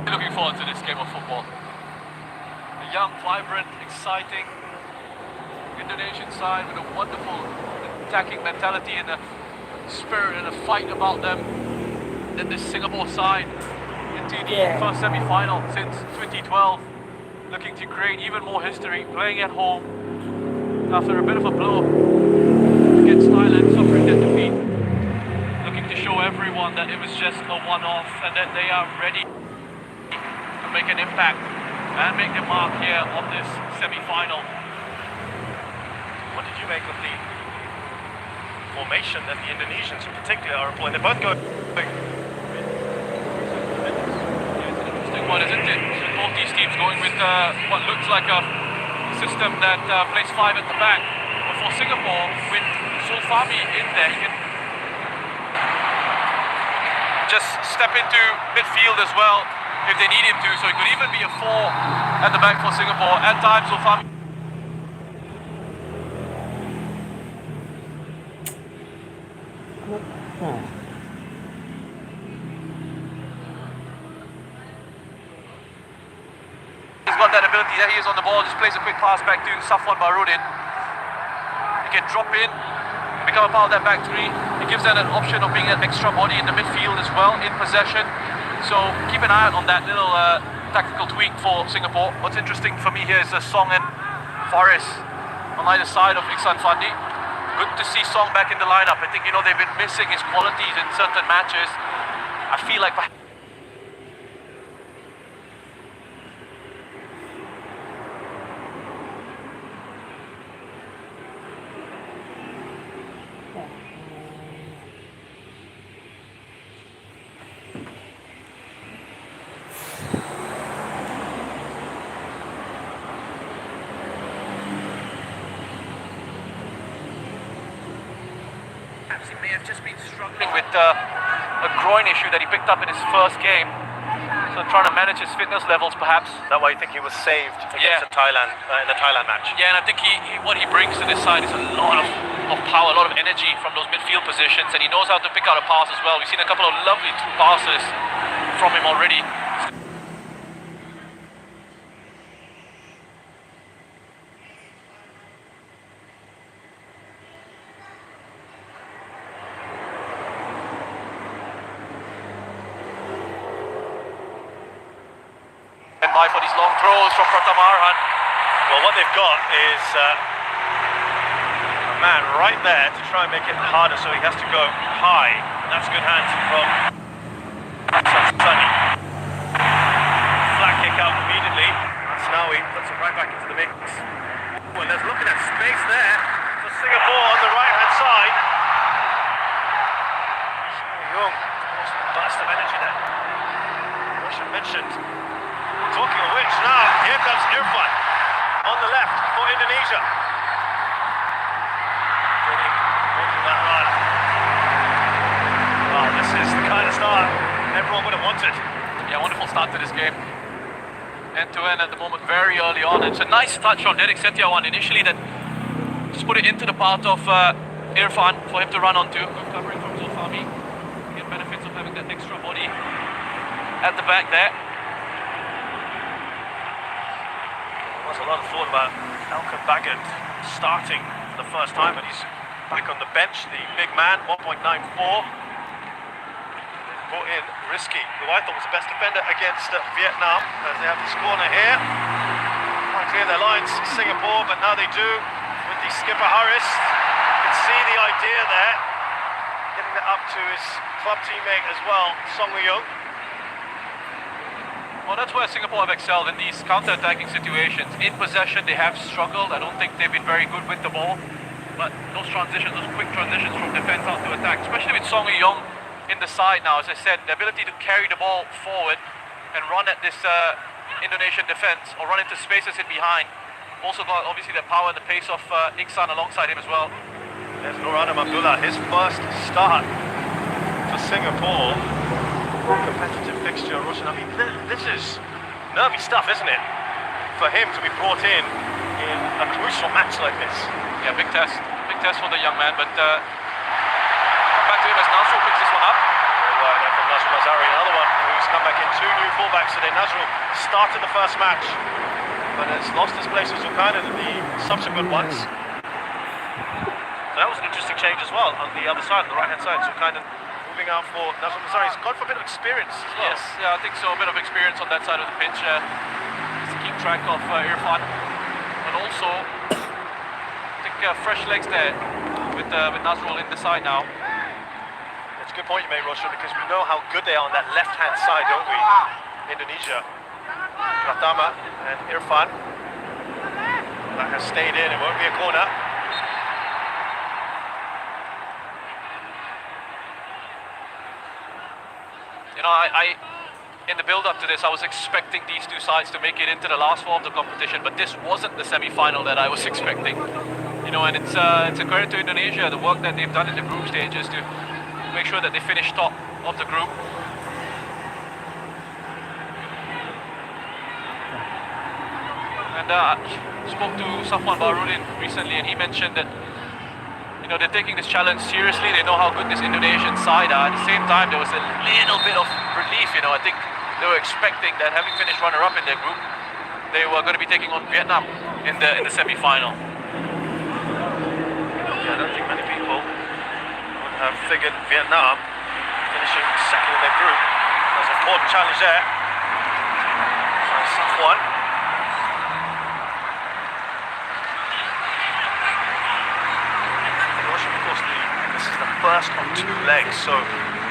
Looking forward to this game of football. A young, vibrant, exciting Indonesian side with a wonderful attacking mentality and a spirit and a fight about them. Then this Singapore side into the first semi-final since 2012, looking to create even more history, playing at home after a bit of a blow against Thailand, suffering that defeat, looking to show everyone that it was just a one-off and that they are ready to make an impact and make their mark here on this semi-final. What did you make of the formation that the Indonesians in particular are employing? They both go. Yeah, it's an interesting one, isn't it? Both these teams going with what looks like a system that plays 5 at the back. But for Singapore, with Sulfami in there, he can just step into midfield as well if they need him to. So it could even be a 4 at the back for Singapore. At times, Sulfami. He's got that ability. There he is on the ball. Just plays a quick pass back to Safwan Barudin. He can drop in, become a part of that back three. It gives them an option of being an extra body in the midfield as well, in possession. So keep an eye out on that little tactical tweak for Singapore. What's interesting for me here is Song and Faris on either side of Iksan Fandi. Good to see Song back in the lineup. I think, you know, they've been missing his qualities in certain matches. I feel like he may have just been struggling with a groin issue that he picked up in his first game. So trying to manage his fitness levels, perhaps. That way, I think he was saved against Thailand in the Thailand match. Yeah, and I think what he brings to this side is a lot of power, a lot of energy from those midfield positions, and he knows how to pick out a pass as well. We've seen a couple of lovely passes from him already. For these long throws from Pratama Arhan. Well, what they've got is a man right there to try and make it harder, so he has to go high. And that's good hands from Sunny. Flat kick out immediately. Snawi puts it right back into the mix. Well, there's looking at space there for Singapore on the right-hand side. Young, almost a burst of energy there. Russian mentioned. Talking of which, now here comes Irfan on the left for Indonesia. Making that run. Wow, this is the kind of start everyone would have wanted. Yeah, wonderful start to this game. End to end at the moment, very early on. It's a nice touch on Derek Setiawan initially that just put it into the path of Irfan for him to run onto. Good covering from Zulfami. Get benefits of having that extra body at the back there. There's a lot of thought about Elkan Baggett starting for the first time, but he's back on the bench. The big man, 1.94. Brought in Risky, who I thought was the best defender against Vietnam, as they have this corner here. Can't clear their lines, Singapore, but now they do with the skipper Harris. You can see the idea there, getting that up to his club teammate as well, Song Woo-young. Well, that's where Singapore have excelled in these counter-attacking situations. In possession, they have struggled. I don't think they've been very good with the ball. But those transitions, those quick transitions from defense out to attack, especially with Song Woo-young in the side now, as I said, the ability to carry the ball forward and run at this Indonesian defense or run into spaces in behind Also got obviously the power and the pace of Iksan alongside him as well. There's Nur Adam Abdullah, his first start for Singapore. Competitive fixture, Roshan. I mean, this is nervy stuff, isn't it? For him to be brought in a crucial match like this. Yeah, big test for the young man, but back to him as Nasrul picks this one up. Right there from Nasrul Mazari, another one who's come back in. Two new fullbacks today. Nasrul started the first match, but has lost his place with Zulkarnain in the subsequent ones. So that was an interesting change as well on the other side, on the right-hand side. Zulkarnain moving out for Nasrul Mazari. He's gone for a bit of experience as well. Yes, yeah, I think so. A bit of experience on that side of the pitch. Just to keep track of Irfan, but also I think fresh legs there with Nasrul in the side now. It's a good point you made, Roshan, because we know how good they are on that left-hand side, don't we? Indonesia. Pratama and Irfan. That has stayed in. It won't be a corner. You know, I in the build-up to this, I was expecting these two sides to make it into the last four of the competition, but this wasn't the semi-final that I was expecting. You know, and it's a credit to Indonesia, the work that they've done in the group stages to make sure that they finish top of the group. And I spoke to Safwan Barudin recently, and he mentioned that, you know, they're taking this challenge seriously. They know how good this Indonesian side are. At the same time, there was a little bit of relief. You know, I think they were expecting that, having finished runner-up in their group, they were going to be taking on Vietnam in the semi-final. Yeah, I don't think many people would have figured Vietnam finishing second in their group. There's an important challenge there. Safwan. This is the first on two legs, so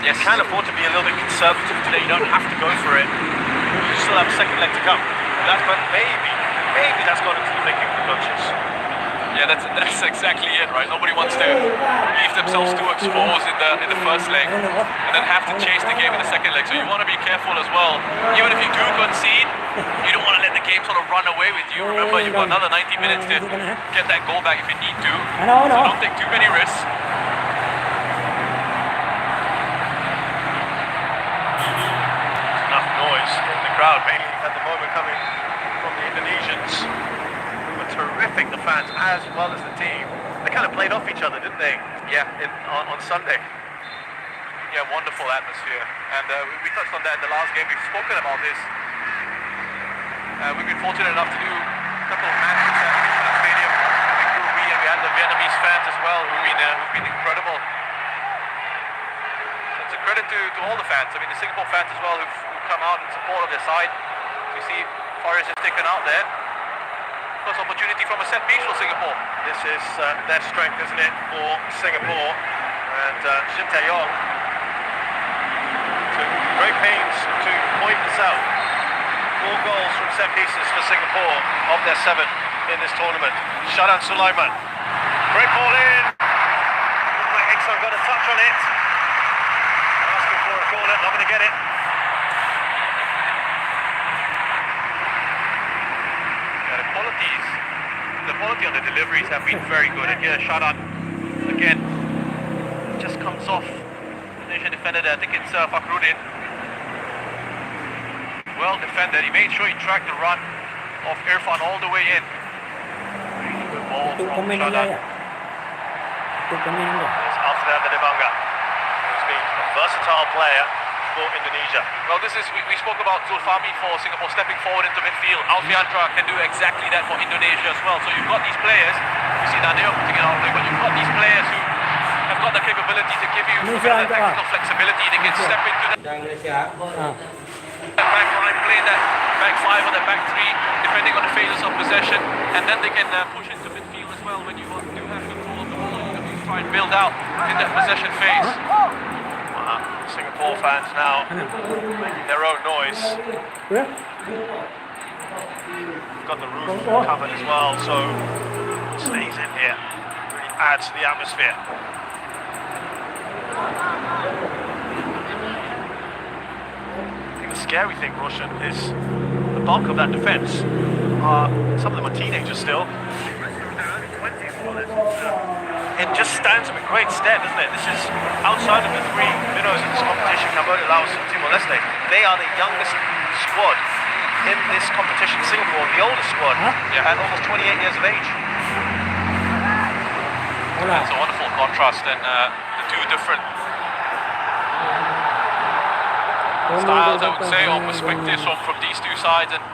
you can afford to be a little bit conservative today. You don't have to go for it. You still have a second leg to come. But maybe that's gone into the thinking of the coaches. Yeah, that's exactly it, right? Nobody wants to leave themselves too exposed in the first leg and then have to chase the game in the second leg. So you want to be careful as well. Even if you do concede, you don't want to let the game sort of run away with you. Remember, you've got another 90 minutes to get that goal back if you need to. So don't take too many risks. Enough noise in the crowd, mainly at the moment coming from the Indonesians. Terrific, the fans as well as the team. They kind of played off each other, didn't they? Yeah, on Sunday. Yeah, wonderful atmosphere. And we touched on that in the last game. We've spoken about this. We've been fortunate enough to do a couple of matches at the stadium in Group B, and we had the Vietnamese fans as well who've been incredible. So it's a credit to all the fans. I mean, the Singapore fans as well who've come out in support of their side. You see Forrest is taken out there. First opportunity from a set piece for Singapore. This is their strength, isn't it, for Singapore? And Shin Tae-yong took great pains to point this out. 4 goals from set pieces for Singapore of their 7 in this tournament. Sharan Sulaiman. Great ball in. Iksan got a touch on it. Asking for a corner, not going to get it. The quality on the deliveries have been very good. And here, Sharan again just comes off the Indonesian defender there. I think it's Fakhrudin. Well defended. He made sure he tracked the run of Irfan all the way in. Good ball from Sharan. There's Alfred Devanga, who's been a versatile player for Indonesia. Well, we spoke about Zulfahmi for Singapore stepping forward into midfield. Alfiandra can do exactly that for Indonesia as well. So you've got these players, you see Nadeo putting it out there, but you've got these players who have got the capability to give you that tactical flexibility. They can step into that back line, play that back 5 or that back 3, depending on the phases of possession, and then they can push into midfield as well when you do have control of the ball. You can try and build out in that possession phase. Singapore fans now making their own noise. Got the roof covered as well, so it stays in here. Really adds to the atmosphere. I think the scary thing, Roshan, is the bulk of that defence are, some of them are teenagers still. It just stands them in great stead, doesn't it? This is outside of the three minnows in this competition, Cambodia, Laos and Timor-Leste. They are the youngest squad in this competition. Singapore, the oldest squad, at almost 28 years of age. It's a wonderful contrast, and the two different styles, I would say, or perspectives from these two sides, and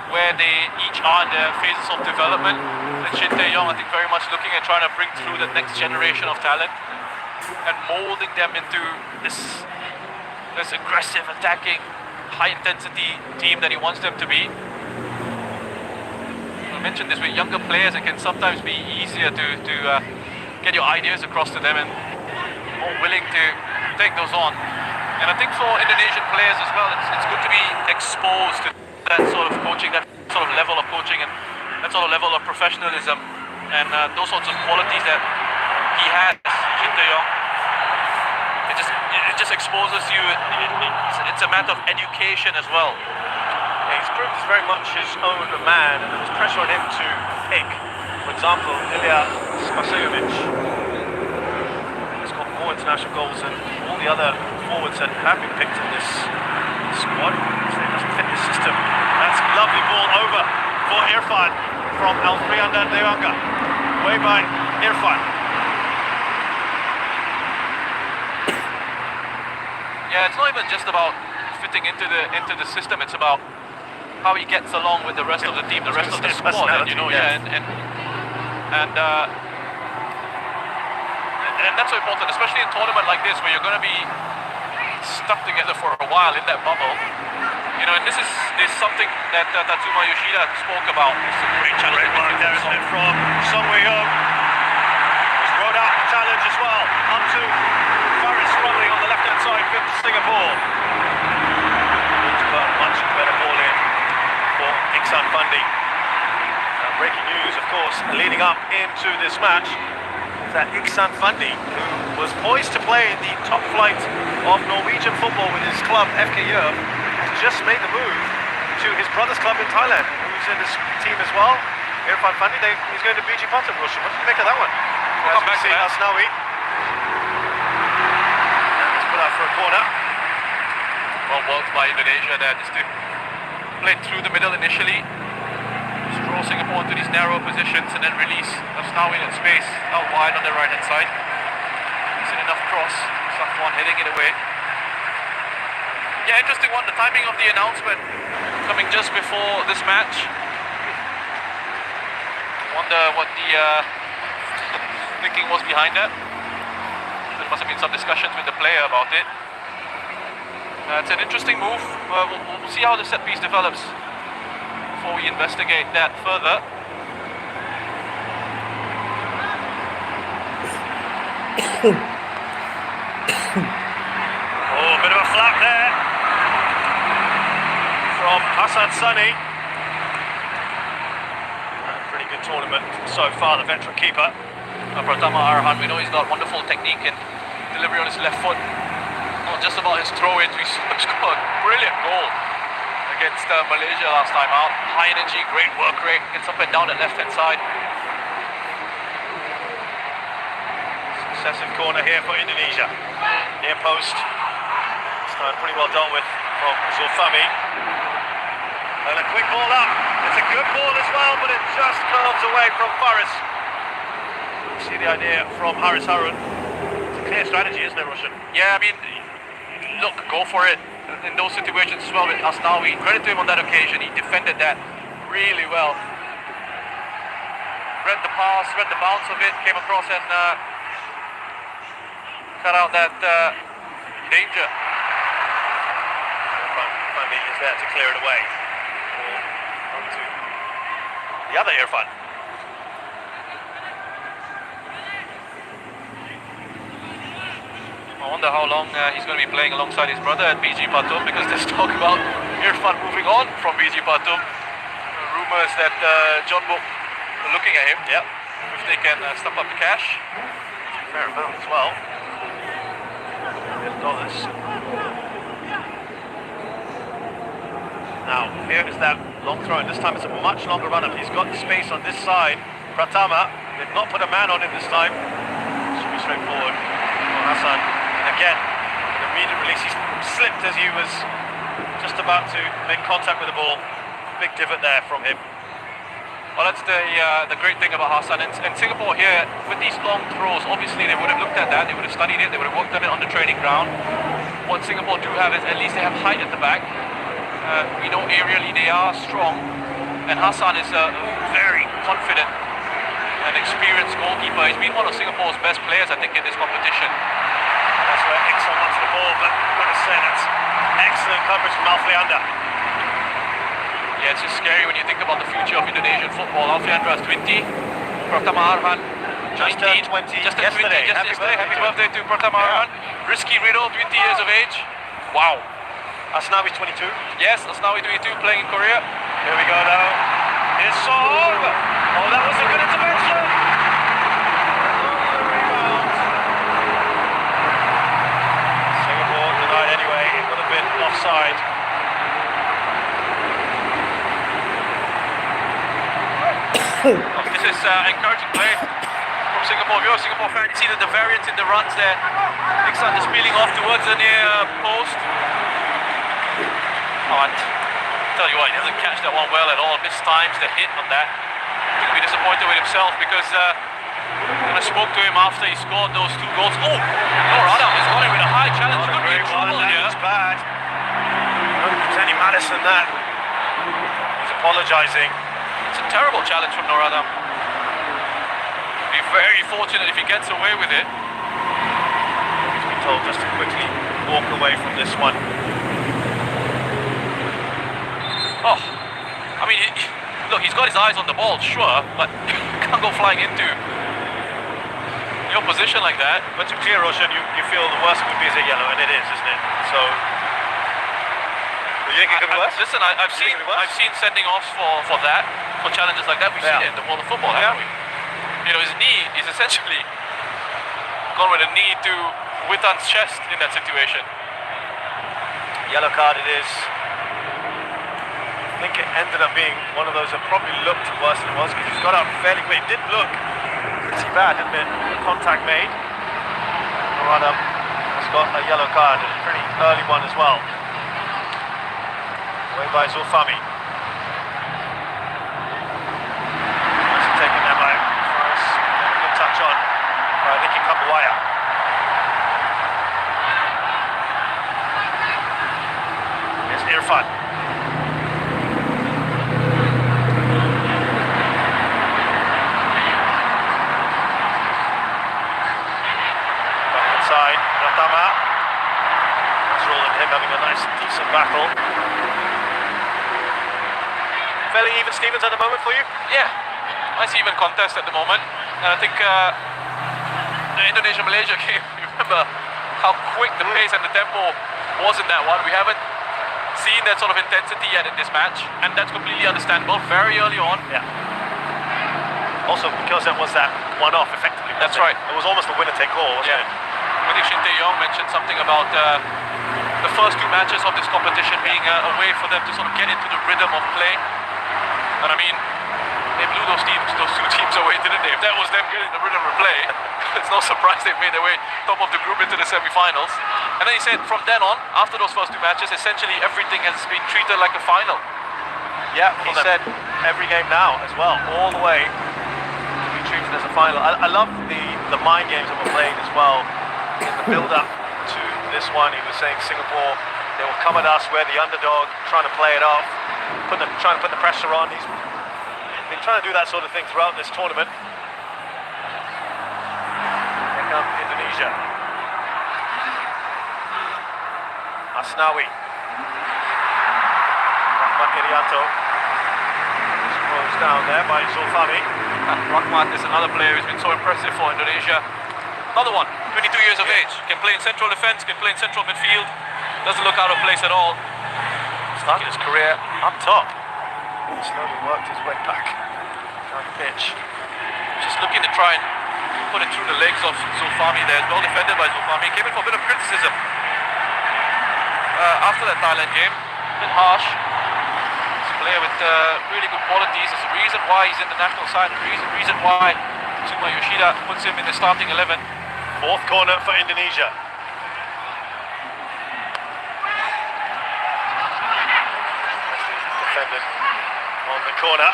where they each are in their phases of development. And Shin Tae-yong, I think, very much looking at trying to bring through the next generation of talent and molding them into this aggressive, attacking, high-intensity team that he wants them to be. I mentioned this, with younger players, it can sometimes be easier to get your ideas across to them and more willing to take those on. And I think for Indonesian players as well, it's good to be exposed to that sort of coaching, that sort of level of coaching, and that sort of level of professionalism, and those sorts of qualities that he has, Shin Tae-yong. It just exposes you. It's a matter of education as well. Yeah, he's proved he's very much his own man, and there was pressure on him to pick, for example, Ilya Spasojevic. He's got more international goals than all the other forwards that have been picked in this squad. So he doesn't fit this system. That's a lovely ball over for Irfan from Alfrianda Dewanga. Way by Irfan. Yeah, it's not even just about fitting into the system. It's about how he gets along with the rest of the team, the rest of the squad. And, you know, and that's so important, especially in a tournament like this, where you're going to be stuck together for a while in that bubble. You know, and this is something that Tatsuma Yoshida spoke about. It's a great challenge. Great work there, isn't it, from Song Wei-young. He's rode out the challenge as well. Up to Faris running on the left-hand side for Singapore. Need to put a much better ball in for Iksan Fundi. Breaking news, of course, leading up into this match, that Iksan Fundi, who was poised to play in the top flight of Norwegian football with his club FK Europe, has just made the move to his brother's club in Thailand, who's in this team as well. Irfan Fundi, he's going to BG Pathum. Roshan, what do you make of that one? We'll come back to that. Asnawi. And it's put out for a corner. Well worked by Indonesia there, just to play through the middle initially, draw Singapore into these narrow positions, and then release Asnawi in space out wide on the right hand side. Decent enough cross, Safwan heading it away. Yeah, interesting one, the timing of the announcement coming just before this match. Wonder what the thinking was behind that. There must have been some discussions with the player about it. It's an interesting move. We'll see how the set piece develops before we investigate that further. Oh, a bit of a flap there from Hassan Sunny. Pretty good tournament so far, the veteran keeper. Pratama Arhan, we know he's got wonderful technique and delivery on his left foot. Not just about his throw-ins, we scored a brilliant goal against Malaysia last time out. High energy, great work rate, gets up and down that left-hand side. Successive corner here for Indonesia. Near post. This time pretty well dealt with from Zulfami. And a quick ball up. It's a good ball as well, but it just curves away from Faris. See the idea from Haris Harun. It's a clear strategy, isn't it, Roshan? Yeah, I mean, look, go for it in those situations as well with Asnawi. Credit to him on that occasion, he defended that really well. Read the pass, read the bounce of it, came across and cut out that danger. Fandi is there to clear it away. On to the other Irfan. I wonder how long he's going to be playing alongside his brother at BG Pathum, because there's talk about Irfan moving on from BG Pathum. Rumours that John Book are looking at him. Yep. If they can stump up the cash. Fair amount as well. $1 million. Now, here is that Long throw, and this time it's a much longer run-up. He's got the space on this side. Pratama, they've not put a man on him this time. Should be straightforward. Well, Hassan, and again, an immediate release. He slipped as he was just about to make contact with the ball. Big divot there from him. Well, that's the great thing about Hassan. In Singapore here, with these long throws, obviously they would have looked at that, they would have studied it, they would have worked on it on the training ground. What Singapore do have is at least they have height at the back. We know aerially they are strong, and Hassan is a very confident and experienced goalkeeper. He's been one of Singapore's best players, I think, in this competition. That's where Exxon wants the ball, but I've got to say that's excellent coverage from Alfreanda. Yeah, it's just scary when you think about the future of Indonesian football. Alfreanda is 20, Pratama Arhan Just 19, 20 just yesterday. 20, just Happy yesterday. Happy birthday. birthday to Pratama Arhan. Risky Riddle, 20 years of age. Wow. Asnawi's 22. Yes, Asnawi 22 playing in Korea. Here we go now. Here's Song. Oh, that was a good intervention. Rebound. Singapore denied anyway. It would have been offside. This is encouraging play from Singapore. If you're a Singapore fan, you see that the variance in the runs there. Iksan is peeling off towards the near post. Oh, I tell you what, he doesn't catch that one well at all. Mistimes the hit on that. He'll be disappointed with himself because when I spoke to him after he scored those 2 goals. Oh, Noor Adam has got it with a high challenge. Could be in trouble here. That's bad. I don't think there's any malice in that. He's apologising. It's a terrible challenge from Noor Adam. Be very fortunate if he gets away with it. He's been told just to quickly walk away from this one. Oh, I mean, look, he's got his eyes on the ball, sure, but can't go flying into your position like that. But to be clear, Roshan, you feel the worst would be is a yellow, and it is, isn't it? So, you think it could be worse? Listen, I've seen sending offs for that, for challenges like that. We've seen it in the world of football, haven't we? You know, his knee is essentially gone with a knee to Witan's chest in that situation. Yellow card it is. I think it ended up being one of those that probably looked worse than it was because he's got up fairly quick. It did look pretty bad, didn't it? The contact made. Noradam has got a yellow card, a pretty early one as well. Away by Zulfami. Nice taken there by Forrest. A good touch on by Ricky Kabuaya. Here's Irfan. Inside, Pratama. Nasrul and him having a nice, decent battle. Fairly even Stevens at the moment for you? Yeah, nice even contest at the moment. And I think the Indonesia-Malaysia game, you remember how quick the pace and the tempo was in that one. We haven't seen that sort of intensity yet in this match, and that's completely understandable very early on. Yeah. Also because it was that one-off effectively. That's right. It was almost a winner-take-all, wasn't it? I think Shin Tae-yong mentioned something about the first 2 matches of this competition being a way for them to sort of get into the rhythm of play. And I mean, they blew those 2 teams away, didn't they? If that was them getting the rhythm of play, it's no surprise they've made their way top of the group into the semi-finals. And then he said from then on, after those first 2 matches, essentially everything has been treated like a final. Yeah, he said every game now as well, all the way to be treated as a final. I love the mind games that were played as well in the build-up to this one. He was saying Singapore, they will come at us, we're the underdog, trying to play it off, trying to put the pressure on. He's been trying to do that sort of thing throughout this tournament. Here comes Indonesia. Asnawi. Rahmat Irianto. Scrolls down there by Zulfami. Rahmat is another player who's been so impressive for Indonesia. Another one, 22 years of age, can play in central defence, can play in central midfield, doesn't look out of place at all. Started his career up top. Slowly worked his way back down the pitch. Just looking to try and put it through the legs of Zulfami there. Well defended by Zulfami. Came in for a bit of criticism after that Thailand game. A bit harsh. player with really good qualities. There's a reason why he's in the national side, and reason why Tsuma Yoshida puts him in the starting 11. Fourth corner for Indonesia. Defended on the corner.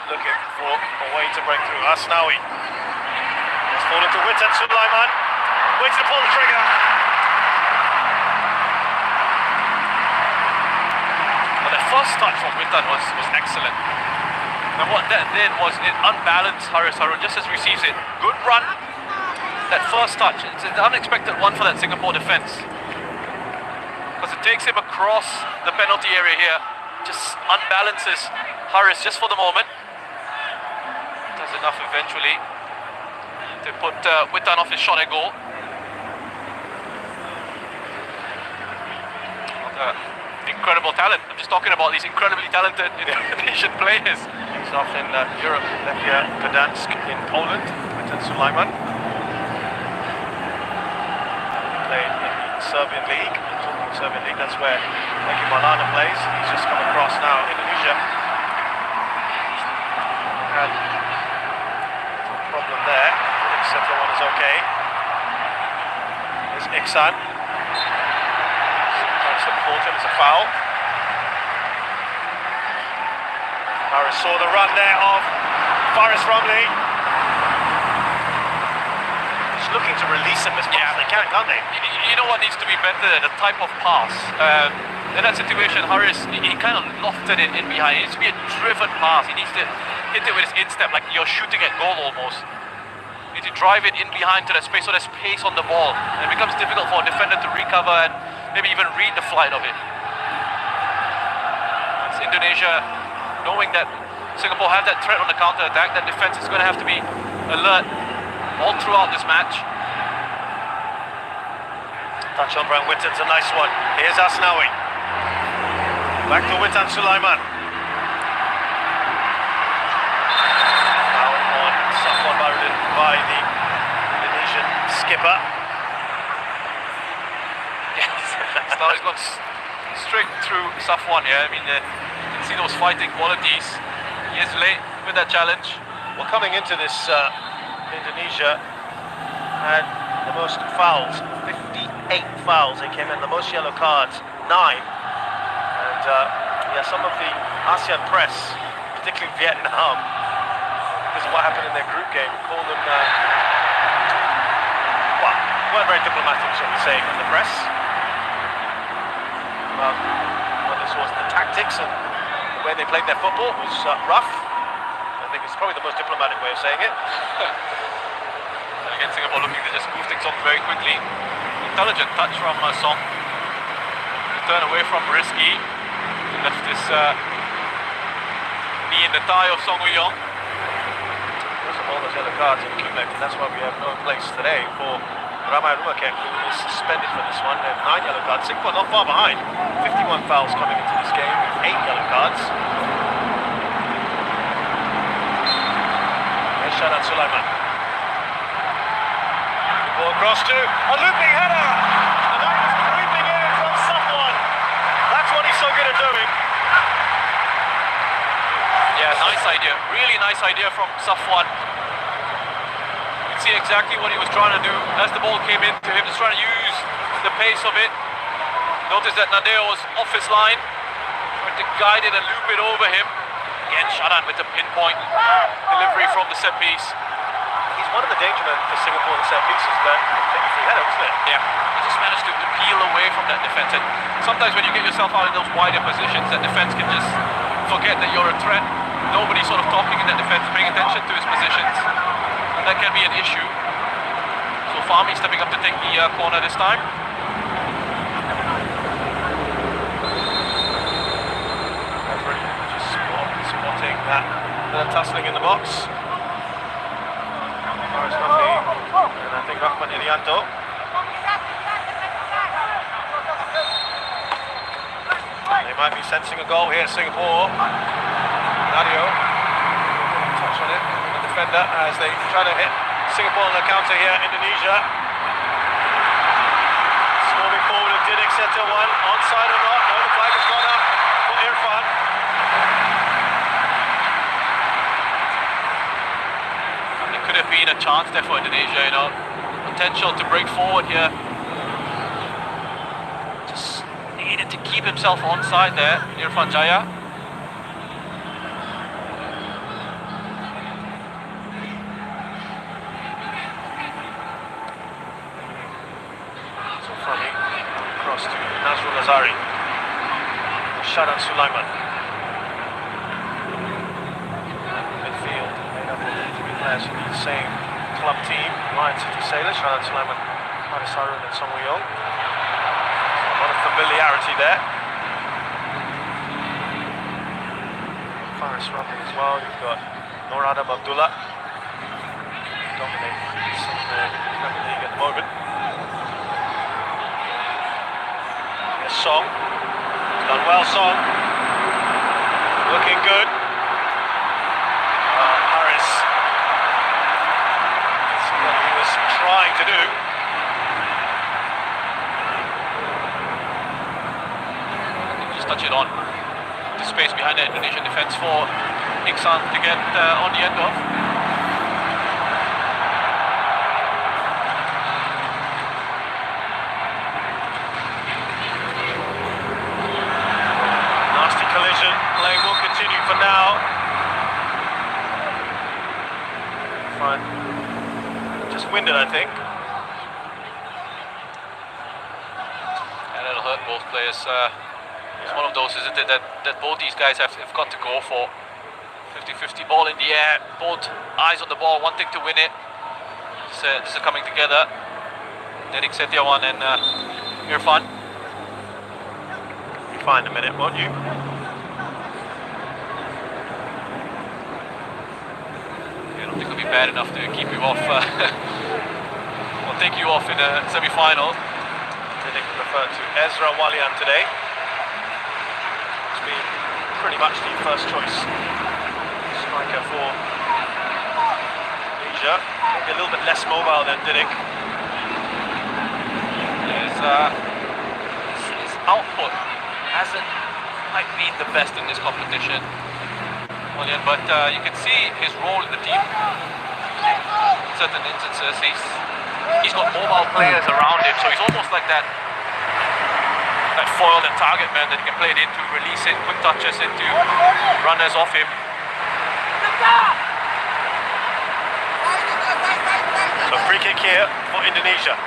Looking for a way to break through. Asnawi has fallen to Witan Sulaiman. Waits to pull the trigger. Well, the first touch from Witan was excellent. And what that did was it unbalanced Haris Harun just as he receives it. Good run. That first touch, it's an unexpected one for that Singapore defence. Because it takes him across the penalty area here. Just unbalances Haris just for the moment. Does enough eventually to put Witan off his shot at goal. Incredible talent. I'm just talking about these incredibly talented Indonesian players. He's off in Europe, Lechia Gdansk in Poland. Witan Sulaiman. Played in the Serbian League. Serbian League, that's where Eki Maulana plays. He's just come across now. Indonesia had a problem there. Except the one is okay. There's Iksan. Trying to slip the ball to him, it's a foul. Harris saw the run there of Faris Romley. Just looking to release him as much as they can, can't they? You know what needs to be better? The type of pass. In that situation, Haris, he kind of lofted it in behind. It needs to be a driven pass. He needs to hit it with his instep, like you're shooting at goal almost. You need to drive it in behind to that space so there's pace on the ball. And it becomes difficult for a defender to recover and maybe even read the flight of it. It's Indonesia, knowing that Singapore have that threat on the counter-attack, that defense is going to have to be alert all throughout this match. Touch on Brown Witten's a nice one. Here's Asnawi. Back to Witan Sulaiman. Foul on Safwan Baharudin by the Indonesian skipper. Yes, now he's gone straight through Safwan here. I mean, you can see those fighting qualities. He is late with that challenge. Well, coming into this, Indonesia had the most fouls, 58 fouls. They came in, the most yellow cards, 9. And yeah, some of the ASEAN press, particularly Vietnam, because of what happened in their group game, called them, well, weren't very diplomatic, shall we say, in the press. Well, this was the tactics and the way they played their football was rough. I think it's probably the most diplomatic way of saying it. And again, Singapore looking to just move things on very quickly. Intelligent touch from Song. Turn away from Risky. Left this knee in the thigh of Song Woo-young. Those are all those yellow cards accumulated, and that's why we have no place today for Ramai Rumakek, who is suspended for this one. They have 9 yellow cards. Singapore not far behind. 51 fouls coming into this game with 8 yellow cards. There's Shadan Sulaiman. The ball across to a looping header. And that was creeping in from Safwan. That's what he's so good at doing. Yeah, nice idea. Really nice idea from Safwan. You can see exactly what he was trying to do as the ball came into him. Just trying to use the pace of it. Notice that Nadeo was off his line. Trying to guide it and loop it over him. Again, Shadan with the pinpoint delivery from the set piece. He's one of the danger men for Singapore in set pieces, but I think he had it, wasn't it? Yeah, he just managed to peel away from that defence. And sometimes when you get yourself out in those wider positions, that defence can just forget that you're a threat. Nobody's sort of talking in that defence, paying attention to his positions. And that can be an issue. So Fahmi stepping up to take the corner this time. Just spotting that little tussling in the box. Faris Romley, and I think Rahman Irianto. They might be sensing a goal here, Singapore. Nadio, touch on it, the defender as they try to hit Singapore on the counter here, Indonesia. Setiawan, onside or not? No, the flag has gone up for Irfan. There could have been a chance there for Indonesia, you know. Potential to break forward here. Just needed to keep himself onside there, Irfan Jaya. Across to Nazrul Azari. Shadan Sulaiman. Midfield made up of three players from the same club team, Lion City Sailors. Shadan Sulaiman, Haris Harun and Song Woo-yeol. A lot of familiarity there. Faris Rafi as well. You've got Nur Adam Abdullah, dominating some of the Premier League at the moment. Song, he's done well, Song, looking good. Harris, see what he was trying to do. Just touch it on. The space behind the Indonesian defence for Iksan to get on the end of. Play will continue for now. Fine. Just winded, I think. And it'll hurt both players. It's one of those, isn't it, that both these guys have got to go for. 50-50 ball in the air, both eyes on the ball, wanting to win it. This is coming together. Derik Setiawan and Irfan. You'll find a minute, won't you? I don't think it'll be bad enough to keep you off, or take you off in a semi-final. They refer to Ezra Walian today. It's been pretty much the first choice striker for Indonesia. Maybe a little bit less mobile than Didik. His output hasn't quite been the best in this competition. But you can see his role in the team. In certain instances, he's got mobile players around him, so he's almost like that foil and target man that he can play it into, release it, quick touches into runners off him. So free kick here for Indonesia.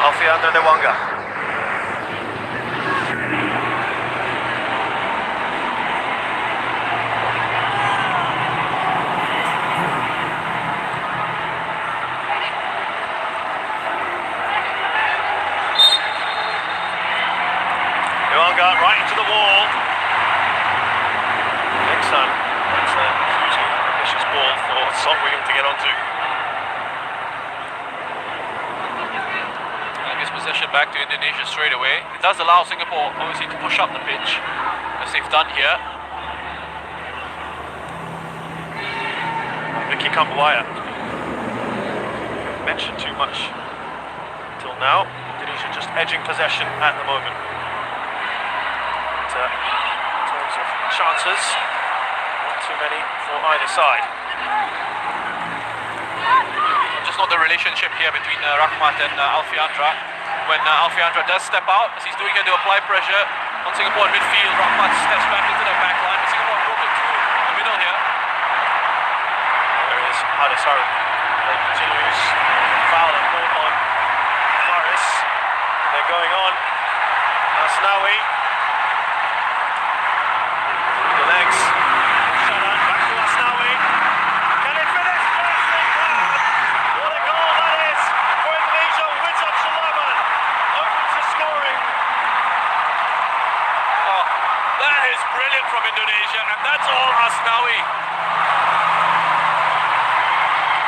Alfiandra Dewanga. Right into the wall. Iksan. That's a hugely ambitious ball for Song Woo-yeol to get onto. And gives possession back to Indonesia straight away. It does allow Singapore obviously to push up the pitch, as they've done here. Vicky Kambuaya. Mentioned too much till now. Indonesia just edging possession at the moment. In terms of chances, not too many for either side. Just not the relationship here between Rahmat and Alfiandra. When Alfiandra does step out, as he's doing here to apply pressure on Singapore in midfield, Rahmat steps back into the back line, but Singapore broken through the middle here. There is Haris Harun. Play continues. Foul and ball on Faris. They're going on. Asnawi. Legs. Shadan back to Asnawi. Can he finish? Yes, they can. What a goal that is for Indonesia. Witan Sulaiman opens the scoring. Oh, that is brilliant from Indonesia, and that's all Asnawi.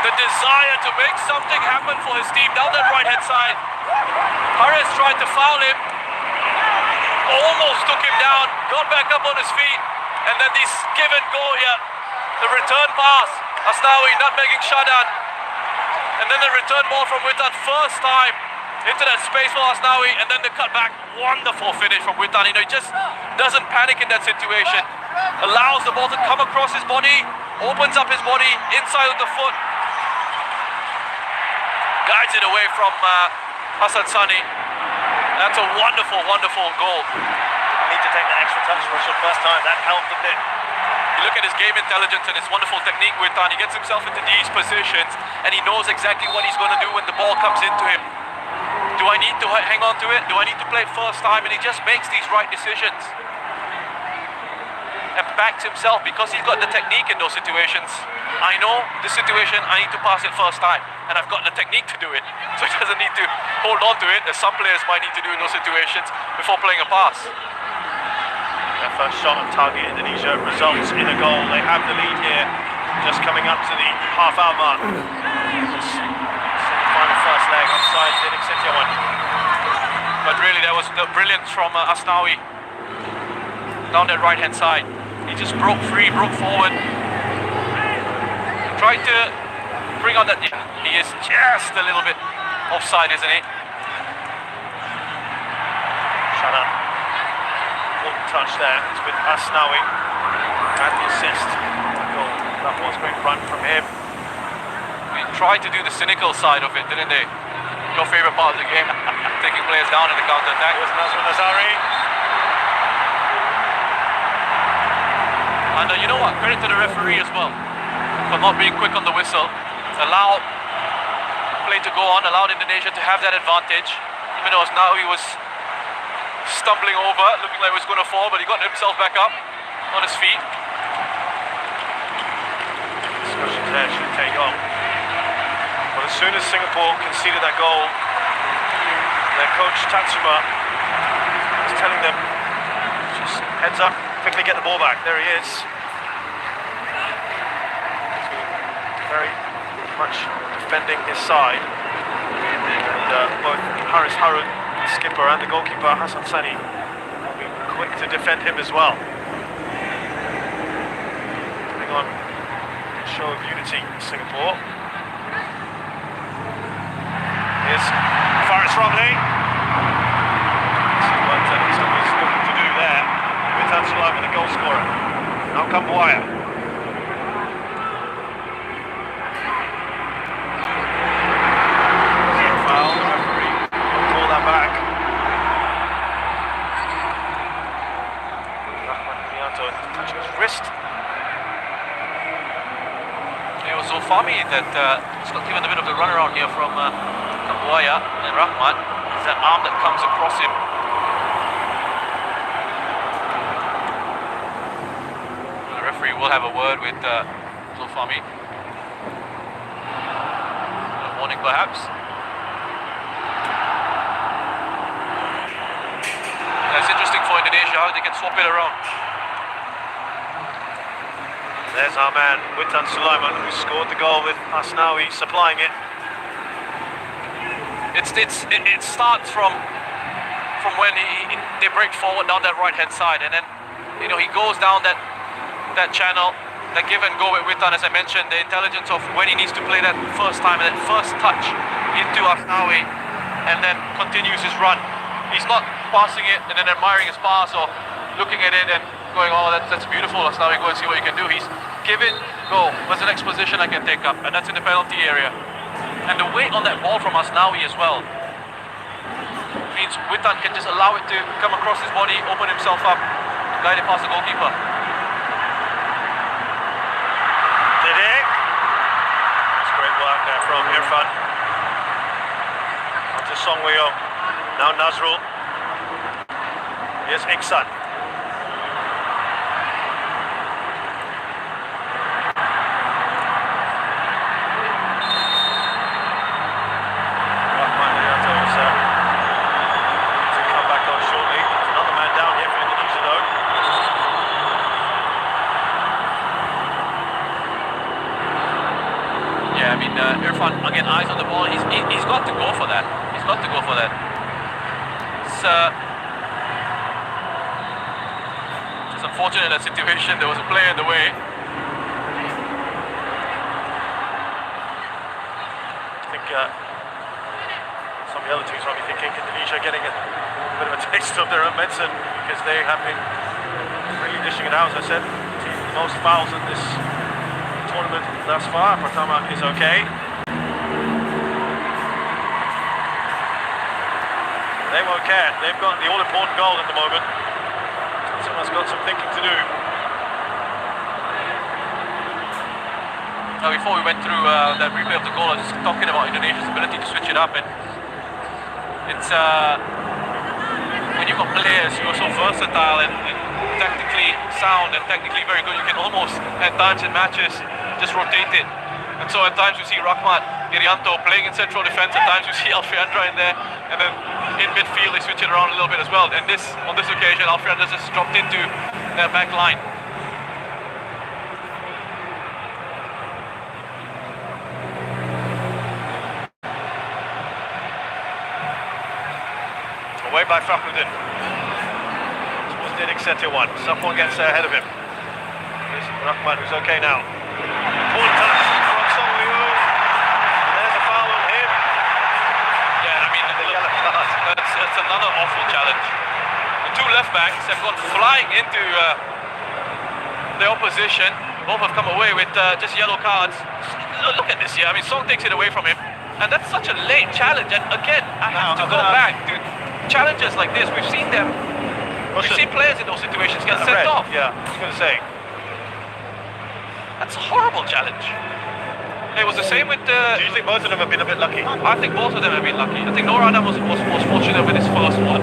The desire to make something happen for his team down that right hand side. Harris tried to foul him, almost took him down, got back up on his feet. And then this give and go here, the return pass, Asnawi nutmegging Shadan, and then the return ball from Witan, first time into that space for Asnawi, and then the cutback. Wonderful finish from Witan. He just doesn't panic in that situation. Allows the ball to come across his body, opens up his body inside of the foot, guides it away from Hassan Sani. That's a wonderful, wonderful goal. Need to take that extra touch for the first time. That helped a bit. You look at his game intelligence and his wonderful technique with Tan. He gets himself into these positions and he knows exactly what he's going to do when the ball comes into him. Do I need to hang on to it? Do I need to play it first time? And he just makes these right decisions. And backs himself because he's got the technique in those situations. I know this situation, I need to pass it first time. And I've got the technique to do it. So he doesn't need to hold on to it, as some players might need to do in those situations before playing a pass. Their first shot on target, Indonesia, results in a goal. They have the lead here, just coming up to the half-hour mark. Final first leg offside, Zinik Setiawan. But really, there was the brilliance from Asnawi down that right-hand side. He just broke free, broke forward, tried to bring out that. Yeah, he is just a little bit offside, isn't he? Shut up. Important touch there. It's with Asnawi. And the assist. Goal. That was great run from him. They tried to do the cynical side of it, didn't they? Your favourite part of the game, taking players down in the counter-attack. Here's Nazari. And you know what? Credit to the referee as well for not being quick on the whistle. Allow play to go on, allowed Indonesia to have that advantage. Even though now he was stumbling over, looking like he was going to fall, but he got himself back up on his feet. Discussions there should take on. Well, as soon as Singapore conceded that goal, their coach Tatsuma was telling them, just heads up, quickly get the ball back. There he is. Very much defending his side. And both Haris Harun, the skipper, and the goalkeeper Hassan Sani will be quick to defend him as well. Putting on a show of unity in Singapore. Here's Faris Romley. See what someone's looking to do there. With Sulaiman, the goal scorer. Now come Buaya. Fami that he's got given a bit of the runaround here from Kambuaya, and Rahman is that arm that comes across him. The referee will have a word with Zulfami. A warning perhaps. That's interesting for Indonesia how they can swap it around. There's our man, Witan Sulaiman, who scored the goal with Asnawi supplying it. It starts from when they break forward down that right-hand side, and then he goes down that channel, that give and go with Witan, as I mentioned, the intelligence of when he needs to play that first time and that first touch into Asnawi, and then continues his run. He's not passing it and then admiring his pass or looking at it and going, oh, that's beautiful, Asnawi, go and see what you can do. He's give it, go, what's the next position I can take up? And that's in the penalty area. And the weight on that ball from Asnawi as well means Witan can just allow it to come across his body, open himself up, guide it past the goalkeeper. Did it? That's great work there from Irfan. On to Song Wei-yong. Now Nazrul. Here's Iksan. Irfan, again, eyes on the ball. He's got to go for that. He's got to go for that. It's unfortunate that situation. There was a player in the way. I think some The other teams might be thinking Indonesia getting a bit of a taste of their own medicine because they have been really dishing it out. As I said, team with the most fouls in this tournament thus far. Pratama is okay. They won't care. They've got the all-important goal at the moment. Someone's got some thinking to do. Now, before we went through that replay of the goal, I was just talking about Indonesia's ability to switch it up, and it's when you've got players who are so versatile and technically sound and technically very good, you can almost at times in matches just rotate it. And so at times you see Rahmat Irianto playing in central defence, at times you see Alfiandra in there, and then in midfield they switch it around a little bit as well. And on this occasion, Alfiandra just dropped into their back line. Away by Fakhruddin. Towards Didik Setiawan. Safwan gets there ahead of him. Here's Rahman, who's okay now. Important touch from Songwoo. There's a foul on him. Yeah, I mean, that's another awful challenge. The two left backs have gone flying into the opposition. Both have come away with just yellow cards. Look at this here. I mean, Song takes it away from him. And that's such a late challenge. And again, I have to go back to challenges like this. We've seen them. We've seen players in those situations get sent off. Yeah, I was going to say. That's a horrible challenge. It was the same with... Do you think both of them have been a bit lucky? I think both of them have been lucky. I think Noor Adam was fortunate with his first one.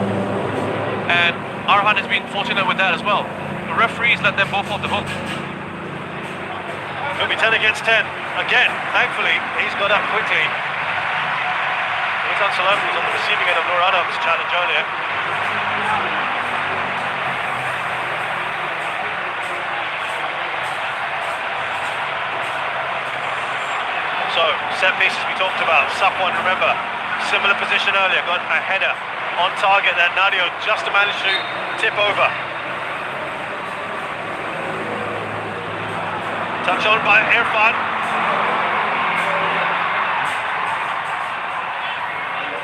And Arhan has been fortunate with that as well. The referees let them both off the hook. Could be 10 against 10. Again, thankfully, he's got up quickly. Witan Sulaiman was on the receiving end of Noor Adam's challenge earlier. So, set pieces we talked about. Safwan, remember, similar position earlier, got a header on target there. Nadio just managed to tip over. Touch on by Irfan.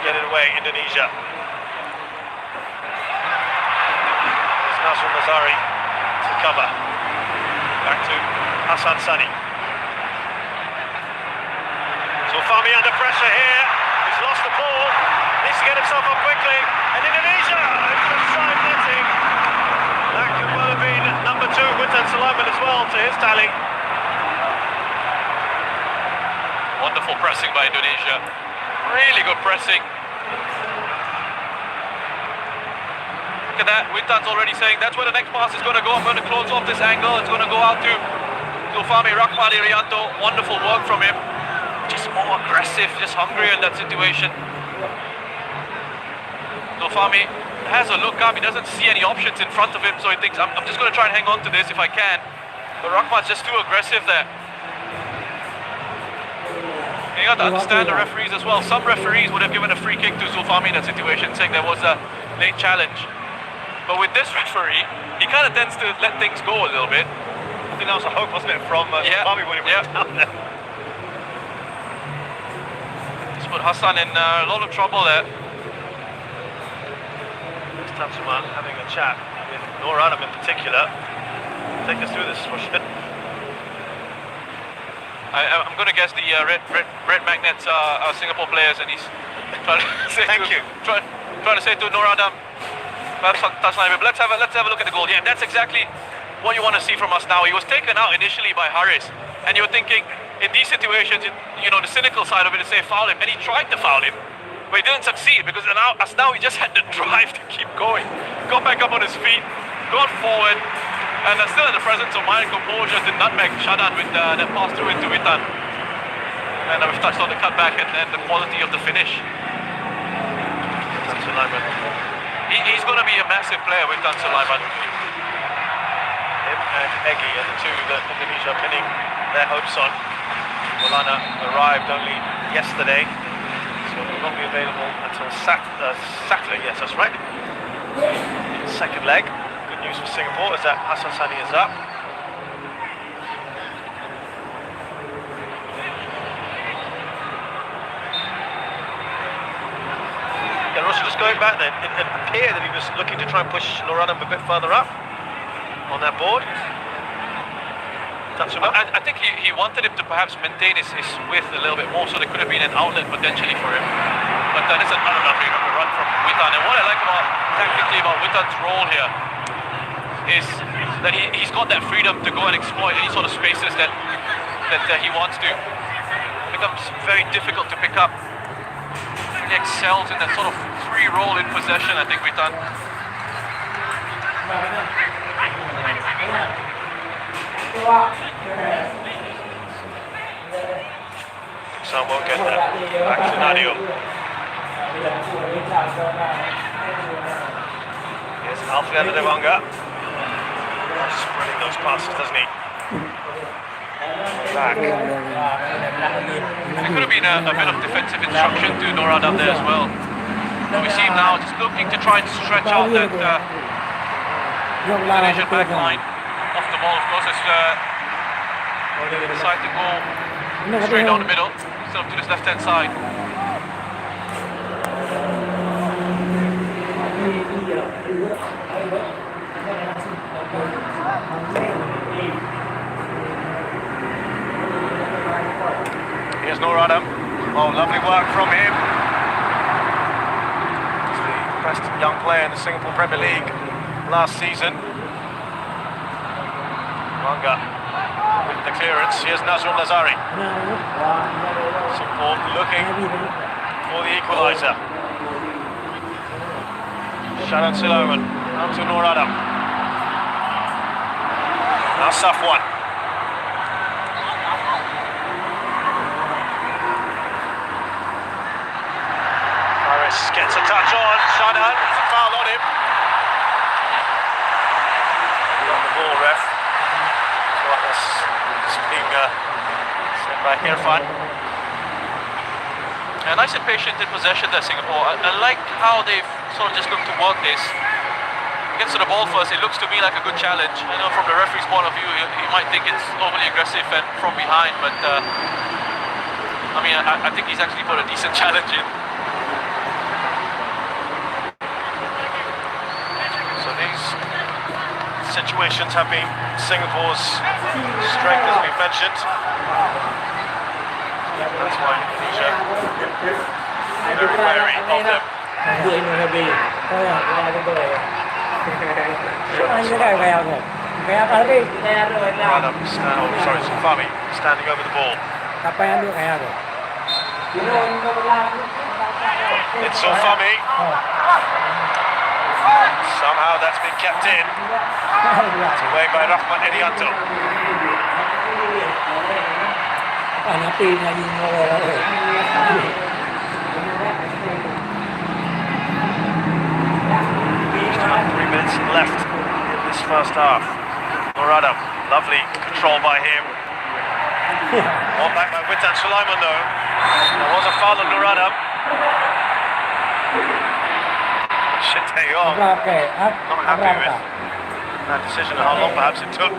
Get it away, Indonesia. There's Nasser Nazari to cover. Back to Hassan Sani. Zulfami under pressure here. He's lost the ball. Needs to get himself up quickly. And Indonesia into the side netting. That could well have been number 2, Witan Sulaiman as well, to his tally. Wonderful pressing by Indonesia. Really good pressing. Look at that. Witan's already saying that's where the next pass is going to go. I'm going to close off this angle. It's going to go out to Zulfami Rahmat Irianto. Wonderful work from him. Just more aggressive, just hungrier in that situation. Zulfami has a look up. He doesn't see any options in front of him, so he thinks, I'm just going to try and hang on to this if I can. But Rahmat's just too aggressive there. And you got to understand the referees as well. Some referees would have given a free kick to Zulfami in that situation, saying there was a late challenge. But with this referee, he kind of tends to let things go a little bit. I think that was a hope, wasn't it, from Zulfami when he went down there. Just put Hassan in a lot of trouble there. Tamsuman having a chat with Noor Adam in particular. Take us through this, Roshan. I'm going to guess the red magnets are Singapore players, and he's trying to say trying to say to Noor Adam, perhaps touch line. Let's have a look at the goal. Yeah, that's exactly what you want to see from us now. He was taken out initially by Haris, and you're thinking in these situations, you know, the cynical side of it is say foul him, and he tried to foul him, but he didn't succeed because now he just had the drive to keep going, got back up on his feet, gone forward. And still in the presence of mind and composure to nutmeg Shadan with that pass through into Witan. And we've touched on the cutback and the quality of the finish. Sulaiman. He's going to be a massive player, Witan Sulaiman. Him and Egi are the two that Indonesia are pinning their hopes on. Maulana arrived only yesterday, so will not be available until Saturday. Yes, that's right. Second leg. News for Singapore is that Hassan Sani is up. also just going back then, it appeared that he was looking to try and push Loranum a bit further up on that board. Touch him up. I think he wanted him to perhaps maintain his width a little bit more, so there could have been an outlet potentially for him. But then it's another lovely run from Witan. And what I like tactically about Witan's role here is that he's got that freedom to go and exploit any sort of spaces that he wants to. It becomes very difficult to pick up. He excels in that sort of free role in possession, I think, Witan. Some won't get that. Back to Nadio. Here's Alfredo de Wanga. Spreading those passes, doesn't he? Back. There could have been a bit of defensive instruction to Noradam there as well. We see him now just looking to try and stretch out that Indonesian back line off the ball. Of course, it's decided to go straight down the middle instead of to this left-hand side. Here's Noradam. Oh, lovely work from him. He's the best young player in the Singapore Premier League last season. Wanga with the clearance. Here's Nazrul Lazari. Singapore looking for the equaliser. Sharon Siloman up to Noradam. Now Safwan. Gets a touch on Shanan, there's a foul on him. On the ball, ref. So that's just being sent by Irfan. Nice and patient in possession there, Singapore. I like how they've sort of just looked to work this. Gets to the ball first, it looks to me like a good challenge. I know from the referee's point of view, he might think it's overly aggressive and from behind, but I mean, I think he's actually put a decent challenge in. Situations have been Singapore's strength, as we mentioned. That's why Indonesia very wary of them. Safami standing over the ball. It's Safami. Somehow that's been kept in. It's away by Rahman Edianto. Just 3 minutes left in this first half. Noradam, lovely control by him. One back by Witan Sulaiman though. There was a foul on Noradam. Taeyong not happy with that decision and how long perhaps it took.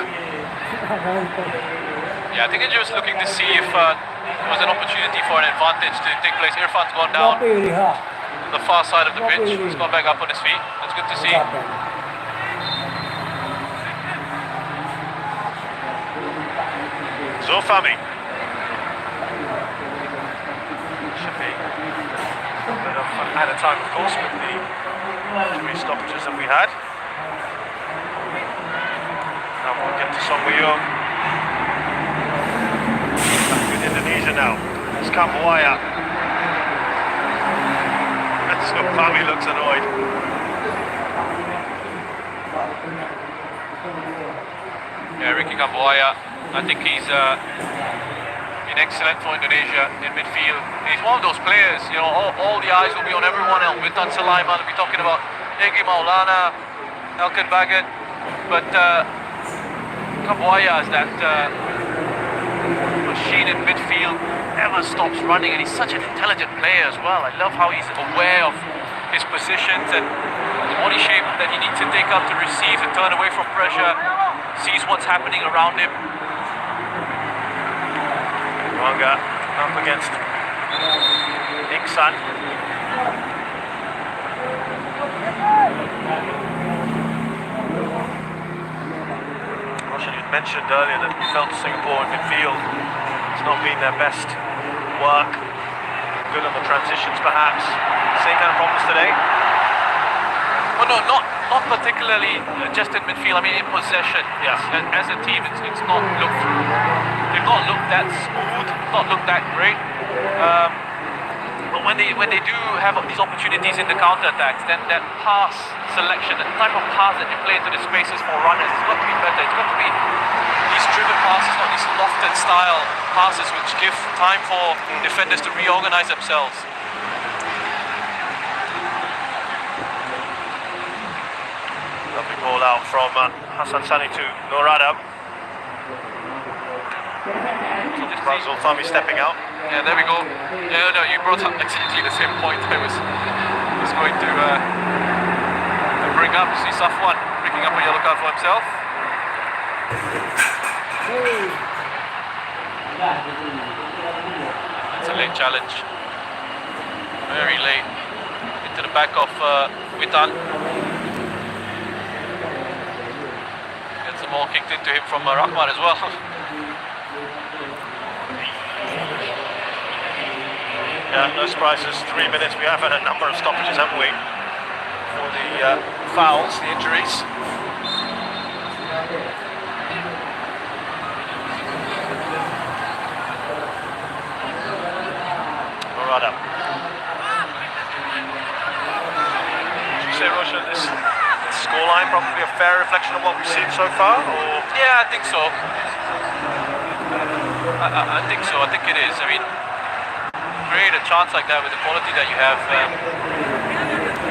Yeah, I think they're just looking to see if there was an opportunity for an advantage to take place. Irfan's gone down the far side of the pitch. He's gone back up on his feet. That's good to see. Zofami. Should be a bit of added time, of course, with the 3 stoppages that we had. Now we'll get to Song Woo-young. Back with Indonesia now. It's Kambuaya. So Fami looks annoyed. Yeah, Ricky Kambuaya, I think he's been excellent for Indonesia in midfield. He's one of those players, you know, all the eyes will be on everyone else. Witan Sulaiman will be talking about Egy Maulana, Elkan Bagat, but Kambuaya is that machine in midfield, never stops running, and he's such an intelligent player as well. I love how he's aware of his positions and the body shape that he needs to take up to receive and turn away from pressure, sees what's happening around him. Wanga up against Iksan. mentioned earlier that we felt Singapore in midfield. It's not been their best work. Good on the transitions, perhaps. Same kind of problems today. Well, no, not particularly just in midfield. I mean, in possession. Yes. As a team, it's not looked. They've not looked that smooth. Not looked that great. But when they do have these opportunities in the counter-attacks, then that pass selection, the type of pass that you play into the spaces for runners, it's got to be better. It's got to be these driven passes, not these lofted style passes which give time for defenders to reorganize themselves. Lovely ball out from Hassan Sani to Noradam. Brazil Fami stepping out. Yeah, there we go. Yeah, no, you brought up exactly the same point I was going to bring up. See Safwan picking up a yellow card for himself. It's a late challenge. Very late. Into the back of Witan. Gets the ball kicked into him from Rahman as well. Yeah, no surprises. 3 minutes. We have had a number of stoppages, haven't we? For the fouls, the injuries. Morada. Would you say, Roshan, this scoreline probably a fair reflection of what we've seen so far? Or? Yeah, I think so. I think so. I think it is. I mean, create a chance like that with the quality that you have,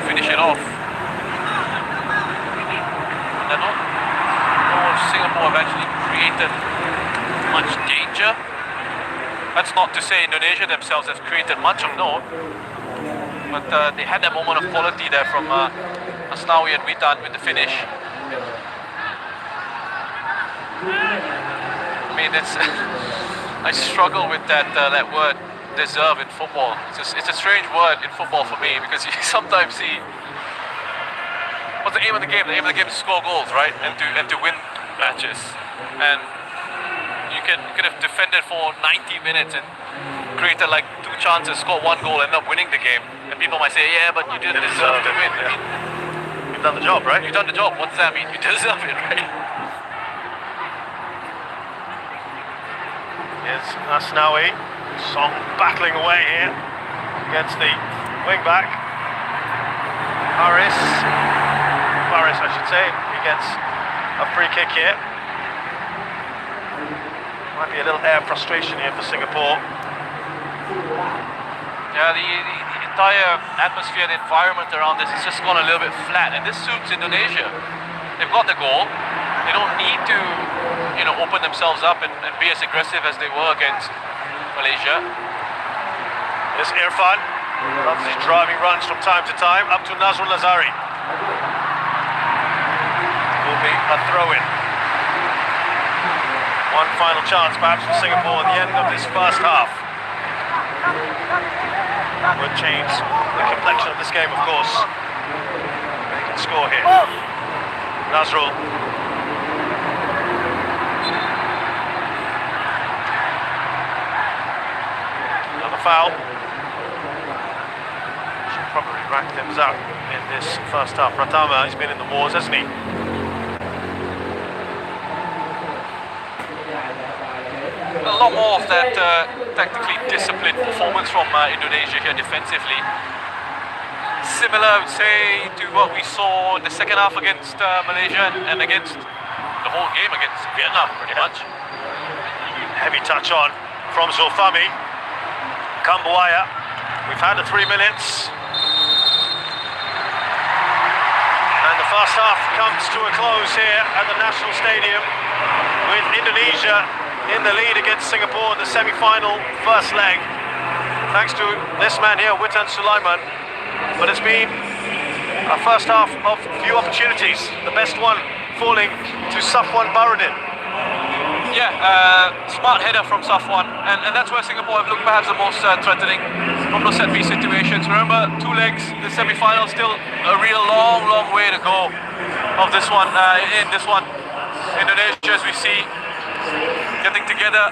finish it off. And not Singapore have actually created much danger. That's not to say Indonesia themselves have created much of no, but they had that moment of quality there from Asnawi and Witan with the finish. I mean, it's I struggle with that word deserve in football. It's a strange word in football for me because you sometimes see what's the aim of the game? The aim of the game is to score goals, right? And to win matches. And you could have defended for 90 minutes and created like 2 chances, score 1 goal, and end up winning the game. And people might say, yeah, but you didn't deserve to win. Yeah. You've done the job, right? You've done the job. What does that mean? You deserve it, right? Here's Asnawi. Song battling away here against the wing back. Faris, I should say, he gets a free kick here. Might be a little air frustration here for Singapore. Yeah, the entire atmosphere, the environment around this has just gone a little bit flat, and this suits Indonesia. They've got the goal. They don't need to, open themselves up and be as aggressive as they were against Malaysia. There's Irfan. Loves his driving runs from time to time. Up to Nazrul Lazari. Will be a throw-in. One final chance perhaps for Singapore at the end of this first half. Would change the complexion of this game, of course. They can score here. Nazrul. Foul. Should probably rack things up in this first half. Pratama, he's been in the wars, hasn't he? A lot more of that tactically disciplined performance from Indonesia here defensively. Similar, I would say, to what we saw in the second half against Malaysia and against the whole game against Vietnam, pretty much. Heavy touch on from Zulfami. Kambuaya, we've had the 3 minutes. And the first half comes to a close here at the National Stadium with Indonesia in the lead against Singapore in the semi-final first leg. Thanks to this man here, Witan Sulaiman. But it's been a first half of few opportunities. The best one falling to Safwan Baradin. Yeah, smart header from Safwan, and that's where Singapore have looked perhaps the most threatening from those set-piece situations. Remember, 2 legs, the semi-final, still a real long way to go of this one. In this one, Indonesia as we see, getting together.